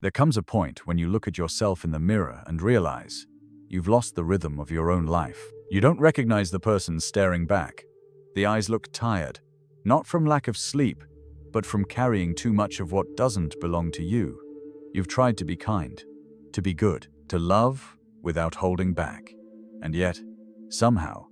There comes a point when you look at yourself in the mirror and realize you've lost the rhythm of your own life. You don't recognize the person staring back. The eyes look tired, not from lack of sleep, but from carrying too much of what doesn't belong to you. You've tried to be kind, to be good, to love without holding back. And yet, somehow,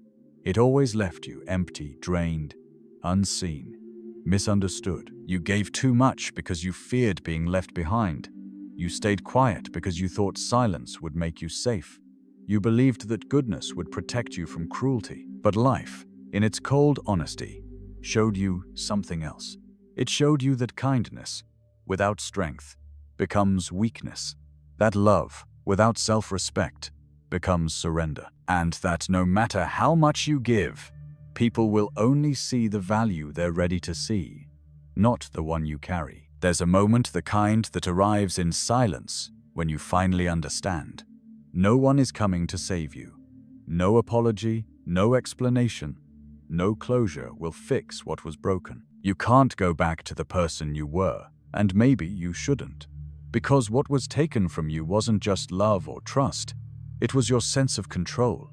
it always left you empty, drained, unseen, misunderstood. You gave too much because you feared being left behind. You stayed quiet because you thought silence would make you safe. You believed that goodness would protect you from cruelty. But life, in its cold honesty, showed you something else. It showed you that kindness, without strength, becomes weakness. That love, without self-respect, becomes surrender. And that no matter how much you give, people will only see the value they're ready to see, not the one you carry. There's a moment, the kind that arrives in silence, when you finally understand. No one is coming to save you. No apology, no explanation, no closure will fix what was broken. You can't go back to the person you were, and maybe you shouldn't. Because what was taken from you wasn't just love or trust, it was your sense of control.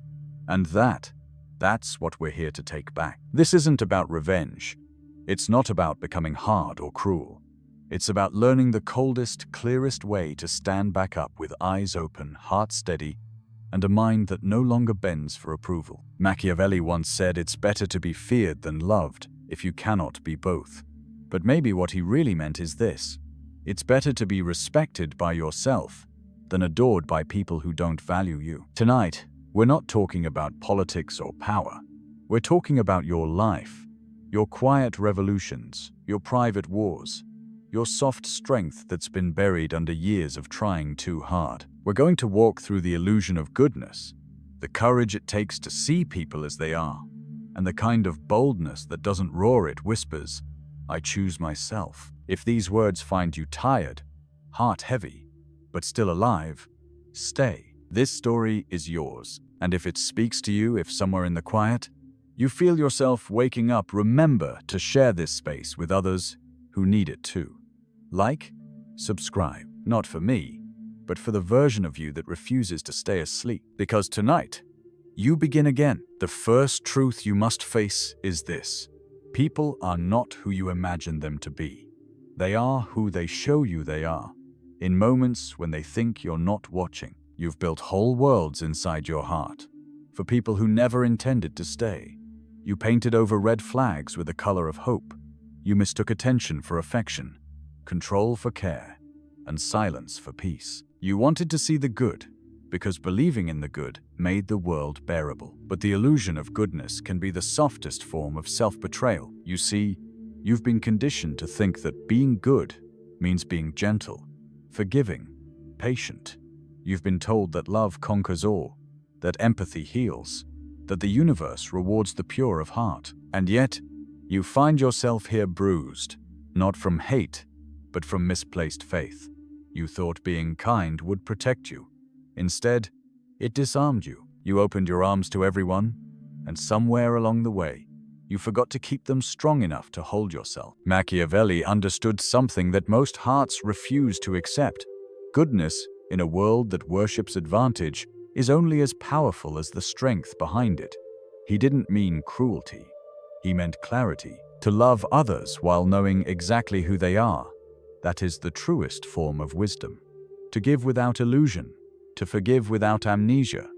And that's what we're here to take back. This isn't about revenge. It's not about becoming hard or cruel. It's about learning the coldest, clearest way to stand back up with eyes open, heart steady, and a mind that no longer bends for approval. Machiavelli once said it's better to be feared than loved if you cannot be both. But maybe what he really meant is this: it's better to be respected by yourself than adored by people who don't value you. Tonight, we're not talking about politics or power. We're talking about your life, your quiet revolutions, your private wars, your soft strength that's been buried under years of trying too hard. We're going to walk through the illusion of goodness, the courage it takes to see people as they are, and the kind of boldness that doesn't roar, it whispers, "I choose myself." If these words find you tired, heart heavy, but still alive, stay. This story is yours, and if it speaks to you, if somewhere in the quiet you feel yourself waking up, remember to share this space with others who need it too. Like, subscribe, not for me, but for the version of you that refuses to stay asleep. Because tonight, you begin again. The first truth you must face is this: people are not who you imagine them to be. They are who they show you they are. In moments when they think you're not watching, you've built whole worlds inside your heart. For people who never intended to stay. You painted over red flags with the color of hope. You mistook attention for affection, control for care, and silence for peace. You wanted to see the good, because believing in the good made the world bearable. But the illusion of goodness can be the softest form of self-betrayal. You see, you've been conditioned to think that being good means being gentle, forgiving, patient. You've been told that love conquers all, that empathy heals, that the universe rewards the pure of heart. And yet, you find yourself here bruised, not from hate, but from misplaced faith. You thought being kind would protect you. Instead, it disarmed you. You opened your arms to everyone, and somewhere along the way, you forgot to keep them strong enough to hold yourself. Machiavelli understood something that most hearts refuse to accept. Goodness, in a world that worships advantage, is only as powerful as the strength behind it. He didn't mean cruelty. He meant clarity. To love others while knowing exactly who they are, that is the truest form of wisdom. To give without illusion, to forgive without amnesia,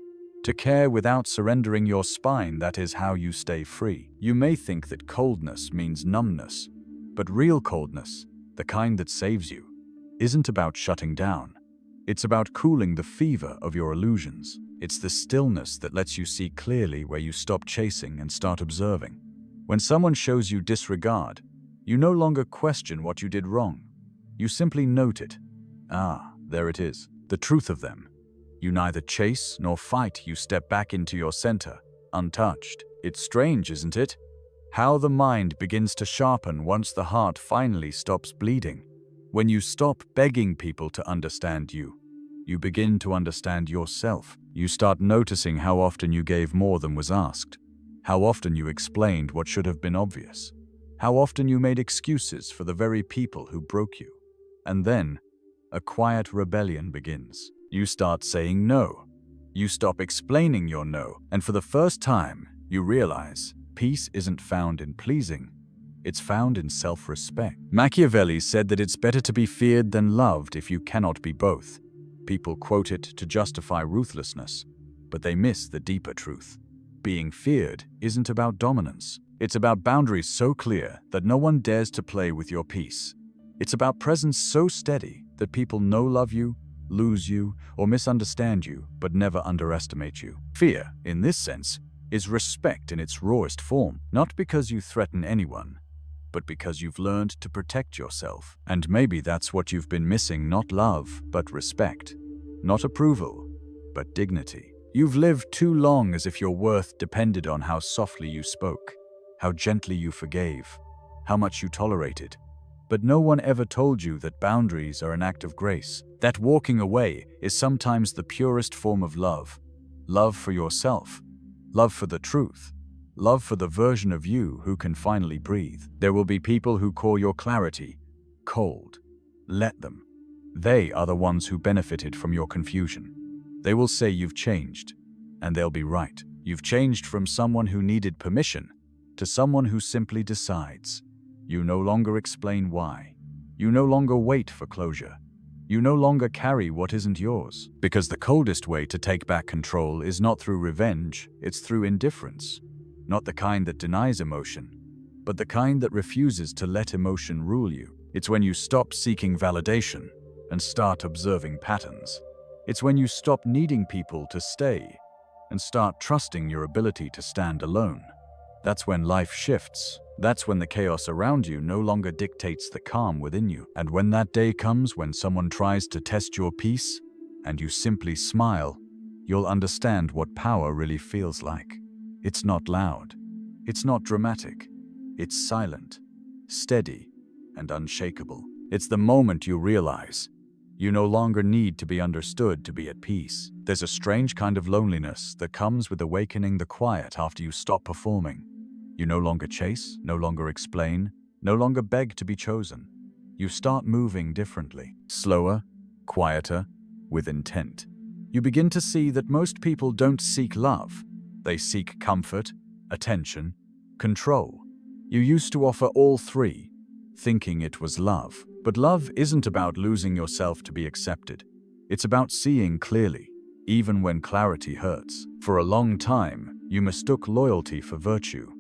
to care without surrendering your spine, that is how you stay free. You may think that coldness means numbness, but real coldness, the kind that saves you, isn't about shutting down. It's about cooling the fever of your illusions. It's the stillness that lets you see clearly where you stop chasing and start observing. When someone shows you disregard, you no longer question what you did wrong. You simply note it. Ah, there it is, the truth of them. You neither chase nor fight, you step back into your center, untouched. It's strange, isn't it? How the mind begins to sharpen once the heart finally stops bleeding. When you stop begging people to understand you, you begin to understand yourself. You start noticing how often you gave more than was asked, how often you explained what should have been obvious, how often you made excuses for the very people who broke you. And then, a quiet rebellion begins. You start saying no. You stop explaining your no, and for the first time, you realize peace isn't found in pleasing. It's found in self-respect. Machiavelli said that it's better to be feared than loved if you cannot be both. People quote it to justify ruthlessness, but they miss the deeper truth. Being feared isn't about dominance. It's about boundaries so clear that no one dares to play with your peace. It's about presence so steady that people know love you, lose you, or misunderstand you, but never underestimate you. Fear, in this sense, is respect in its rawest form, not because you threaten anyone, but because you've learned to protect yourself. And maybe that's what you've been missing, not love, but respect. Not approval, but dignity. You've lived too long as if your worth depended on how softly you spoke, how gently you forgave, how much you tolerated. But no one ever told you that boundaries are an act of grace, that walking away is sometimes the purest form of love. Love for yourself, love for the truth, love for the version of you who can finally breathe. There will be people who call your clarity cold. Let them. They are the ones who benefited from your confusion. They will say you've changed, and they'll be right. You've changed from someone who needed permission to someone who simply decides. You no longer explain why. You no longer wait for closure. You no longer carry what isn't yours. Because the coldest way to take back control is not through revenge, it's through indifference. Not the kind that denies emotion, but the kind that refuses to let emotion rule you. It's when you stop seeking validation and start observing patterns. It's when you stop needing people to stay and start trusting your ability to stand alone. That's when life shifts. That's when the chaos around you no longer dictates the calm within you. And when that day comes when someone tries to test your peace and you simply smile, you'll understand what power really feels like. It's not loud. It's not dramatic. It's silent, steady, and unshakable. It's the moment you realize you no longer need to be understood to be at peace. There's a strange kind of loneliness that comes with awakening the quiet after you stop performing. You no longer chase, no longer explain, no longer beg to be chosen. You start moving differently, slower, quieter, with intent. You begin to see that most people don't seek love. They seek comfort, attention, control. You used to offer all three, thinking it was love. But love isn't about losing yourself to be accepted. It's about seeing clearly, even when clarity hurts. For a long time, you mistook loyalty for virtue.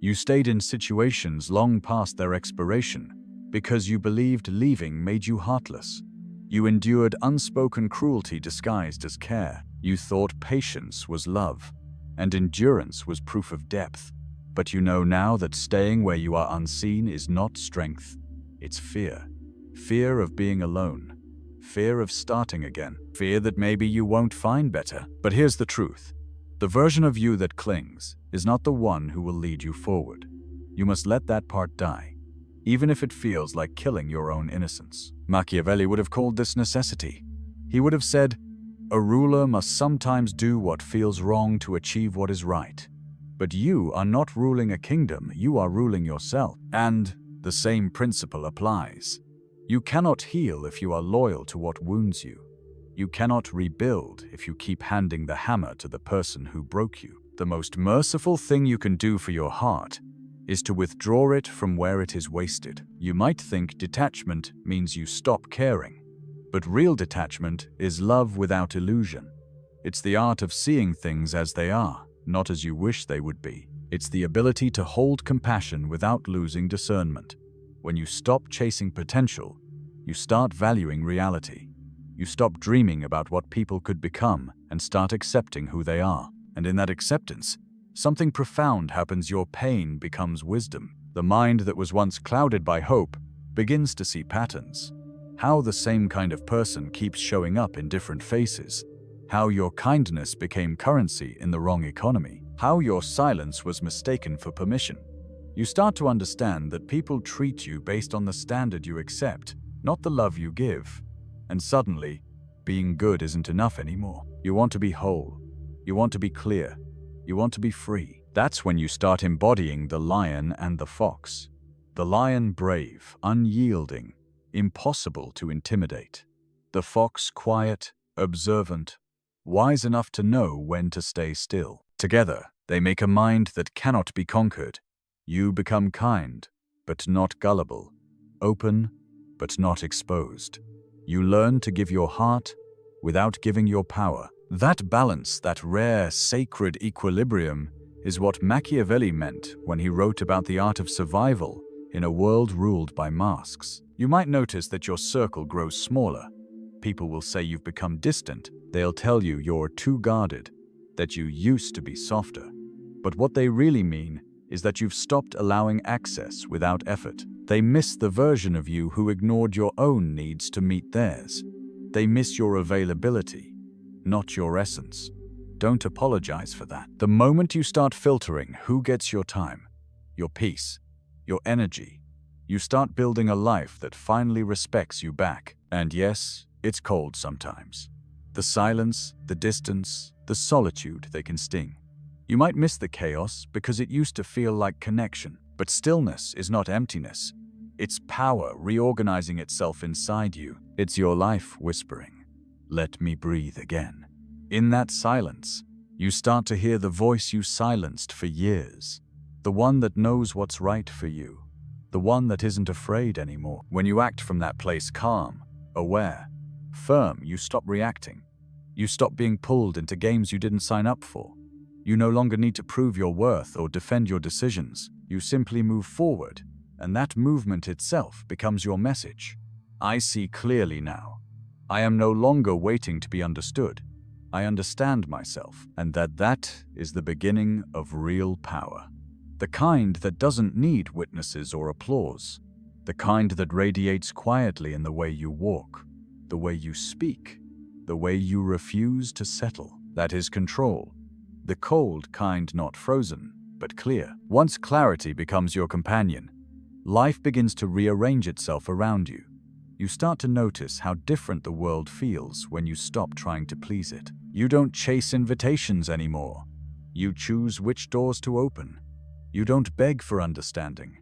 You stayed in situations long past their expiration because you believed leaving made you heartless. You endured unspoken cruelty disguised as care. You thought patience was love, and endurance was proof of depth. But you know now that staying where you are unseen is not strength, it's fear. Fear of being alone. Fear of starting again. Fear that maybe you won't find better. But here's the truth. The version of you that clings is not the one who will lead you forward. You must let that part die, even if it feels like killing your own innocence. Machiavelli would have called this necessity. He would have said, "A ruler must sometimes do what feels wrong to achieve what is right." But you are not ruling a kingdom, you are ruling yourself. And the same principle applies. You cannot heal if you are loyal to what wounds you. You cannot rebuild if you keep handing the hammer to the person who broke you. The most merciful thing you can do for your heart is to withdraw it from where it is wasted. You might think detachment means you stop caring, but real detachment is love without illusion. It's the art of seeing things as they are, not as you wish they would be. It's the ability to hold compassion without losing discernment. When you stop chasing potential, you start valuing reality. You stop dreaming about what people could become and start accepting who they are. And in that acceptance, something profound happens. Your pain becomes wisdom. The mind that was once clouded by hope begins to see patterns. How the same kind of person keeps showing up in different faces. How your kindness became currency in the wrong economy. How your silence was mistaken for permission. You start to understand that people treat you based on the standard you accept, not the love you give. And suddenly, being good isn't enough anymore. You want to be whole. You want to be clear. You want to be free. That's when you start embodying the lion and the fox. The lion brave, unyielding, impossible to intimidate. The fox quiet, observant, wise enough to know when to stay still. Together, they make a mind that cannot be conquered. You become kind, but not gullible, open, but not exposed. You learn to give your heart without giving your power. That balance, that rare, sacred equilibrium, is what Machiavelli meant when he wrote about the art of survival in a world ruled by masks. You might notice that your circle grows smaller. People will say you've become distant. They'll tell you you're too guarded, that you used to be softer. But what they really mean is that you've stopped allowing access without effort. They miss the version of you who ignored your own needs to meet theirs. They miss your availability, not your essence. Don't apologize for that. The moment you start filtering who gets your time, your peace, your energy, you start building a life that finally respects you back. And yes, it's cold sometimes. The silence, the distance, the solitude, they can sting. You might miss the chaos because it used to feel like connection. But stillness is not emptiness. It's power reorganizing itself inside you. It's your life whispering, "Let me breathe again." In that silence, you start to hear the voice you silenced for years. The one that knows what's right for you. The one that isn't afraid anymore. When you act from that place calm, aware, firm, you stop reacting. You stop being pulled into games you didn't sign up for. You no longer need to prove your worth or defend your decisions. You simply move forward, and that movement itself becomes your message. I see clearly now. I am no longer waiting to be understood. I understand myself, and that is the beginning of real power. The kind that doesn't need witnesses or applause. The kind that radiates quietly in the way you walk, the way you speak, the way you refuse to settle. That is control. The cold kind, not frozen, but clear. Once clarity becomes your companion, life begins to rearrange itself around you. You start to notice how different the world feels when you stop trying to please it. You don't chase invitations anymore. You choose which doors to open. You don't beg for understanding.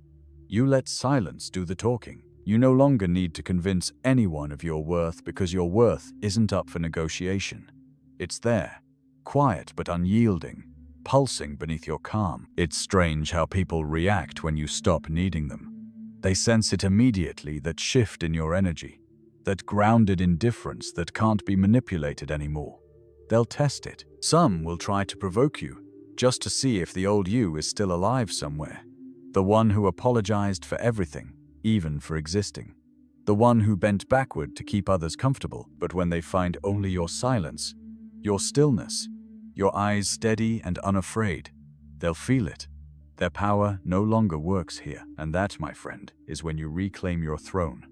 You let silence do the talking. You no longer need to convince anyone of your worth because your worth isn't up for negotiation. It's there, quiet but unyielding, pulsing beneath your calm. It's strange how people react when you stop needing them. They sense it immediately, that shift in your energy, that grounded indifference that can't be manipulated anymore. They'll test it. Some will try to provoke you, just to see if the old you is still alive somewhere. The one who apologized for everything, even for existing. The one who bent backward to keep others comfortable. But when they find only your silence, your stillness, your eyes steady and unafraid, they'll feel it. Their power no longer works here. And that, my friend, is when you reclaim your throne.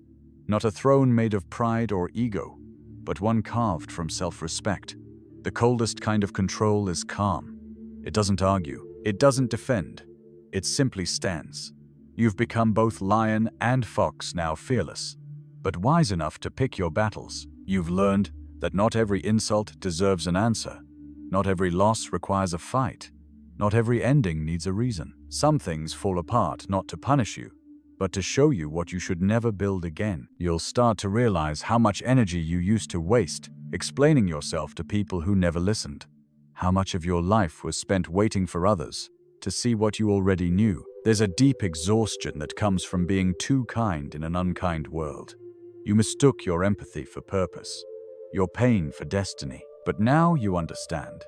Not a throne made of pride or ego, but one carved from self-respect. The coldest kind of control is calm. It doesn't argue. It doesn't defend. It simply stands. You've become both lion and fox, now fearless, but wise enough to pick your battles. You've learned that not every insult deserves an answer. Not every loss requires a fight. Not every ending needs a reason. Some things fall apart not to punish you, but to show you what you should never build again. You'll start to realize how much energy you used to waste explaining yourself to people who never listened. How much of your life was spent waiting for others to see what you already knew. There's a deep exhaustion that comes from being too kind in an unkind world. You mistook your empathy for purpose, your pain for destiny. But now you understand.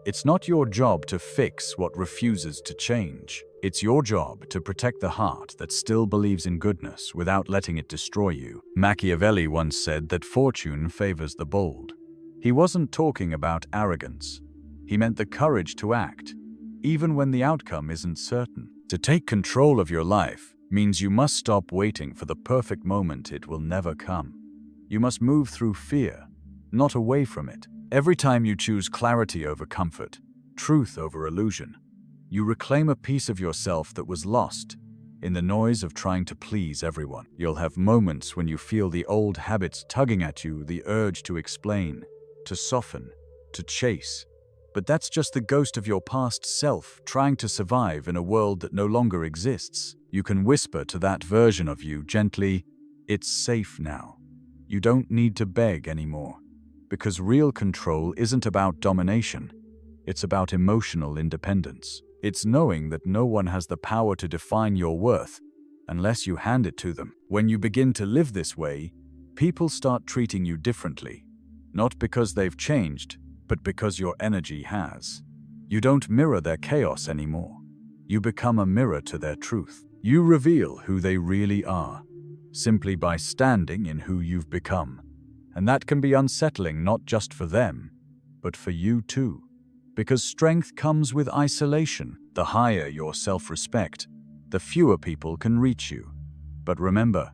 It's not your job to fix what refuses to change. It's your job to protect the heart that still believes in goodness without letting it destroy you. Machiavelli once said that fortune favors the bold. He wasn't talking about arrogance. He meant the courage to act, even when the outcome isn't certain. To take control of your life means you must stop waiting for the perfect moment. It will never come. You must move through fear, not away from it. Every time you choose clarity over comfort, truth over illusion, you reclaim a piece of yourself that was lost in the noise of trying to please everyone. You'll have moments when you feel the old habits tugging at you, the urge to explain, to soften, to chase. But that's just the ghost of your past self trying to survive in a world that no longer exists. You can whisper to that version of you gently, "It's safe now. You don't need to beg anymore, because real control isn't about domination. It's about emotional independence. It's knowing that no one has the power to define your worth unless you hand it to them. When you begin to live this way, people start treating you differently, not because they've changed, but because your energy has. You don't mirror their chaos anymore. You become a mirror to their truth. You reveal who they really are, simply by standing in who you've become. And that can be unsettling not just for them, but for you too. Because strength comes with isolation. The higher your self-respect, the fewer people can reach you. But remember,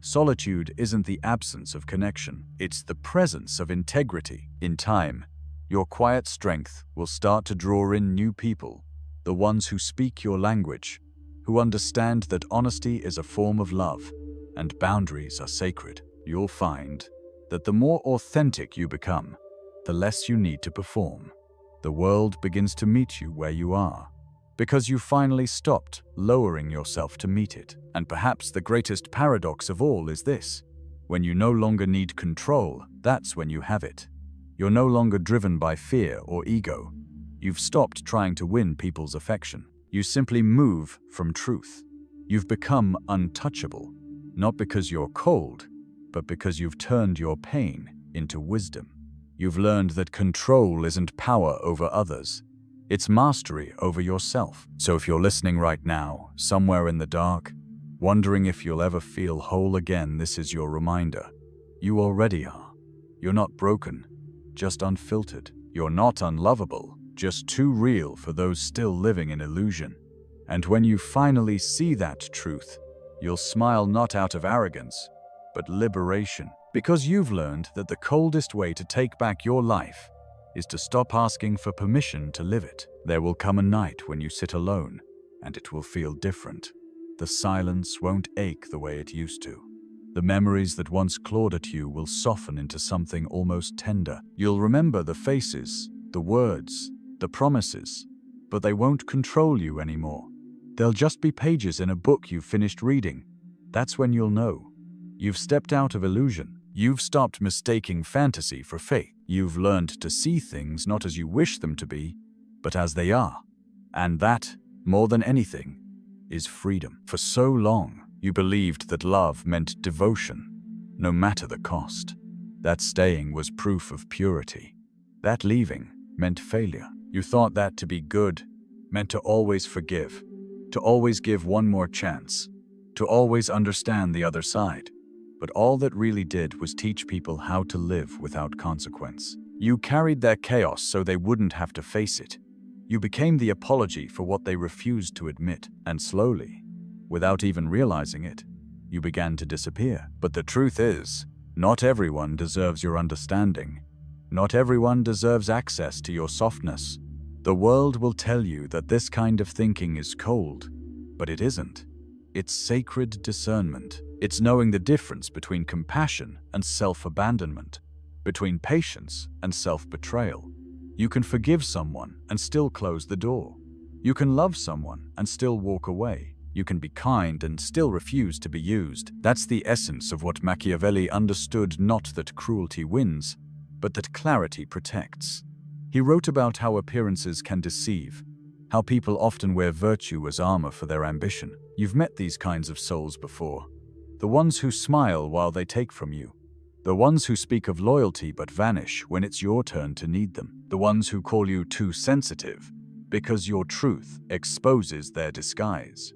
solitude isn't the absence of connection. It's the presence of integrity. In time, your quiet strength will start to draw in new people, the ones who speak your language, who understand that honesty is a form of love and boundaries are sacred. You'll find that the more authentic you become, the less you need to perform. The world begins to meet you where you are, because you finally stopped lowering yourself to meet it. And perhaps the greatest paradox of all is this: when you no longer need control, that's when you have it. You're no longer driven by fear or ego. You've stopped trying to win people's affection. You simply move from truth. You've become untouchable, not because you're cold, but because you've turned your pain into wisdom. You've learned that control isn't power over others. It's mastery over yourself. So if you're listening right now, somewhere in the dark, wondering if you'll ever feel whole again, this is your reminder. You already are. You're not broken, just unfiltered. You're not unlovable, just too real for those still living in illusion. And when you finally see that truth, you'll smile not out of arrogance, but liberation. Because you've learned that the coldest way to take back your life is to stop asking for permission to live it. There will come a night when you sit alone, and it will feel different. The silence won't ache the way it used to. The memories that once clawed at you will soften into something almost tender. You'll remember the faces, the words, the promises, but they won't control you anymore. They'll just be pages in a book you've finished reading. That's when you'll know. You've stepped out of illusion. You've stopped mistaking fantasy for faith. You've learned to see things not as you wish them to be, but as they are. And that, more than anything, is freedom. For so long, you believed that love meant devotion, no matter the cost. That staying was proof of purity. That leaving meant failure. You thought that to be good meant to always forgive, to always give one more chance, to always understand the other side. But all that really did was teach people how to live without consequence. You carried their chaos so they wouldn't have to face it. You became the apology for what they refused to admit. And slowly, without even realizing it, you began to disappear. But the truth is, not everyone deserves your understanding. Not everyone deserves access to your softness. The world will tell you that this kind of thinking is cold, but it isn't. It's sacred discernment. It's knowing the difference between compassion and self-abandonment, between patience and self-betrayal. You can forgive someone and still close the door. You can love someone and still walk away. You can be kind and still refuse to be used. That's the essence of what Machiavelli understood: not that cruelty wins, but that clarity protects. He wrote about how appearances can deceive, how people often wear virtue as armor for their ambition. You've met these kinds of souls before. The ones who smile while they take from you. The ones who speak of loyalty but vanish when it's your turn to need them. The ones who call you too sensitive because your truth exposes their disguise.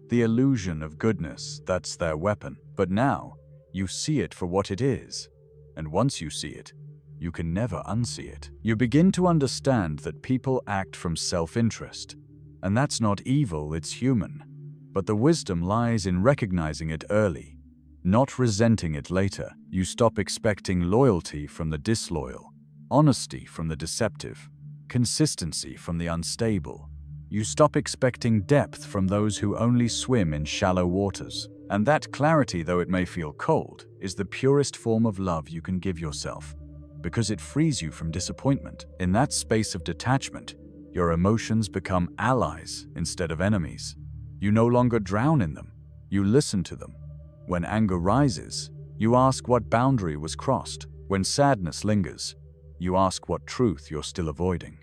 The illusion of goodness, that's their weapon. But now, you see it for what it is. And once you see it, you can never unsee it. You begin to understand that people act from self-interest. And that's not evil, it's human. But the wisdom lies in recognizing it early, not resenting it later. You stop expecting loyalty from the disloyal, honesty from the deceptive, consistency from the unstable. You stop expecting depth from those who only swim in shallow waters. And that clarity, though it may feel cold, is the purest form of love you can give yourself, because it frees you from disappointment. In that space of detachment, your emotions become allies instead of enemies. You no longer drown in them. You listen to them. When anger rises, You ask what boundary was crossed. When sadness lingers, you ask what truth you're still avoiding.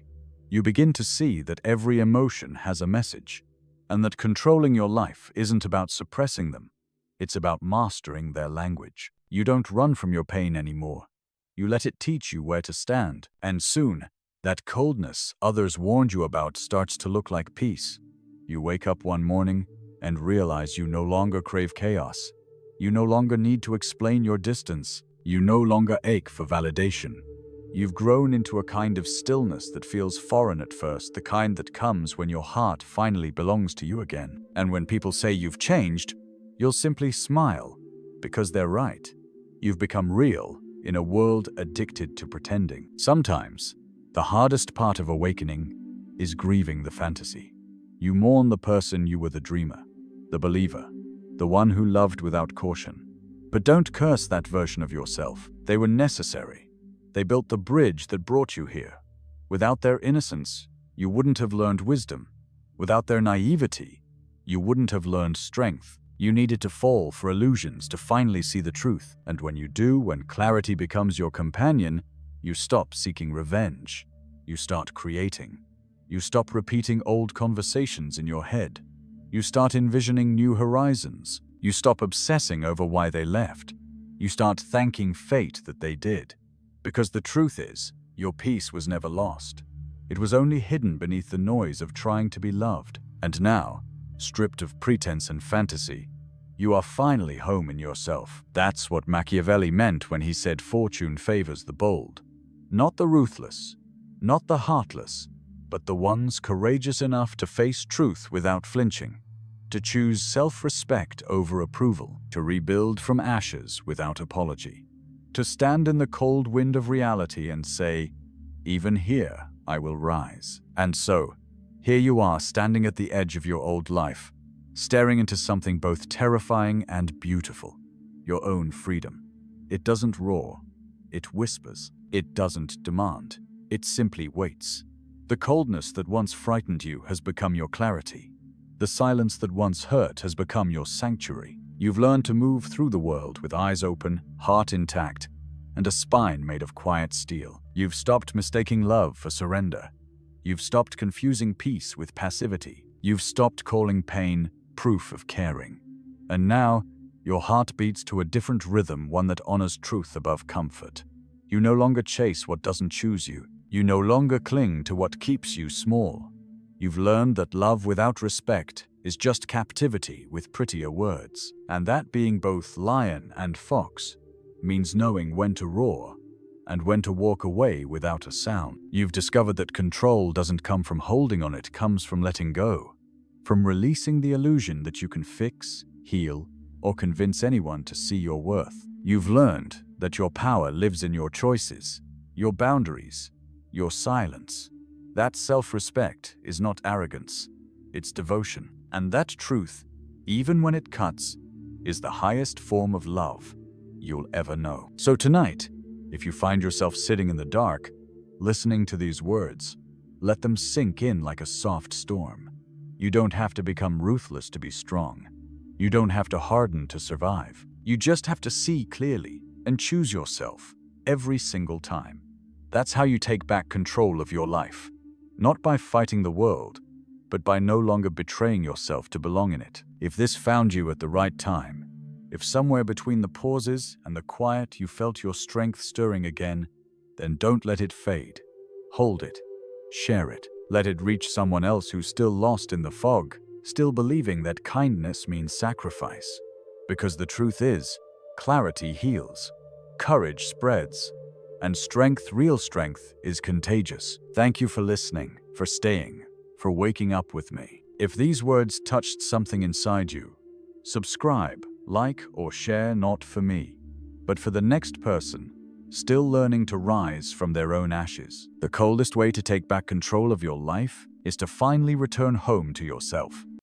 You begin to see that every emotion has a message, and that controlling your life isn't about suppressing them. It's about mastering their language. You don't run from your pain anymore. You let it teach you where to stand, and soon, that coldness others warned you about starts to look like peace. You wake up one morning and realize you no longer crave chaos. You no longer need to explain your distance. You no longer ache for validation. You've grown into a kind of stillness that feels foreign at first, the kind that comes when your heart finally belongs to you again. And when people say you've changed, you'll simply smile, because they're right. You've become real in a world addicted to pretending. Sometimes, the hardest part of awakening is grieving the fantasy. You mourn the person you were, the dreamer, the believer, the one who loved without caution. But don't curse that version of yourself. They were necessary. They built the bridge that brought you here. Without their innocence, you wouldn't have learned wisdom. Without their naivety, you wouldn't have learned strength. You needed to fall for illusions to finally see the truth. And when you do, when clarity becomes your companion, you stop seeking revenge. You start creating. You stop repeating old conversations in your head. You start envisioning new horizons. You stop obsessing over why they left. You start thanking fate that they did. Because the truth is, your peace was never lost. It was only hidden beneath the noise of trying to be loved. And now, stripped of pretense and fantasy, you are finally home in yourself. That's what Machiavelli meant when he said fortune favors the bold. Not the ruthless, not the heartless, but the ones courageous enough to face truth without flinching, to choose self-respect over approval, to rebuild from ashes without apology, to stand in the cold wind of reality and say, even here I will rise. And so, here you are standing at the edge of your old life, staring into something both terrifying and beautiful, your own freedom. It doesn't roar, it whispers, it doesn't demand, it simply waits. The coldness that once frightened you has become your clarity. The silence that once hurt has become your sanctuary. You've learned to move through the world with eyes open, heart intact, and a spine made of quiet steel. You've stopped mistaking love for surrender. You've stopped confusing peace with passivity. You've stopped calling pain proof of caring. And now, your heart beats to a different rhythm, one that honors truth above comfort. You no longer chase what doesn't choose you. You no longer cling to what keeps you small. You've learned that love without respect is just captivity with prettier words, and that being both lion and fox means knowing when to roar and when to walk away without a sound. You've discovered that control doesn't come from holding on, it comes from letting go, from releasing the illusion that you can fix, heal, or convince anyone to see your worth. You've learned that your power lives in your choices, your boundaries, your silence. That self-respect is not arrogance, it's devotion. And that truth, even when it cuts, is the highest form of love you'll ever know. So tonight, if you find yourself sitting in the dark, listening to these words, let them sink in like a soft storm. You don't have to become ruthless to be strong. You don't have to harden to survive. You just have to see clearly and choose yourself every single time. That's how you take back control of your life. Not by fighting the world, but by no longer betraying yourself to belong in it. If this found you at the right time, if somewhere between the pauses and the quiet you felt your strength stirring again, then don't let it fade. Hold it. Share it. Let it reach someone else who's still lost in the fog, still believing that kindness means sacrifice. Because the truth is, clarity heals, courage spreads, and strength, real strength, is contagious. Thank you for listening, for staying, for waking up with me. If these words touched something inside you, subscribe, like, or share, not for me, but for the next person still learning to rise from their own ashes. The coldest way to take back control of your life is to finally return home to yourself.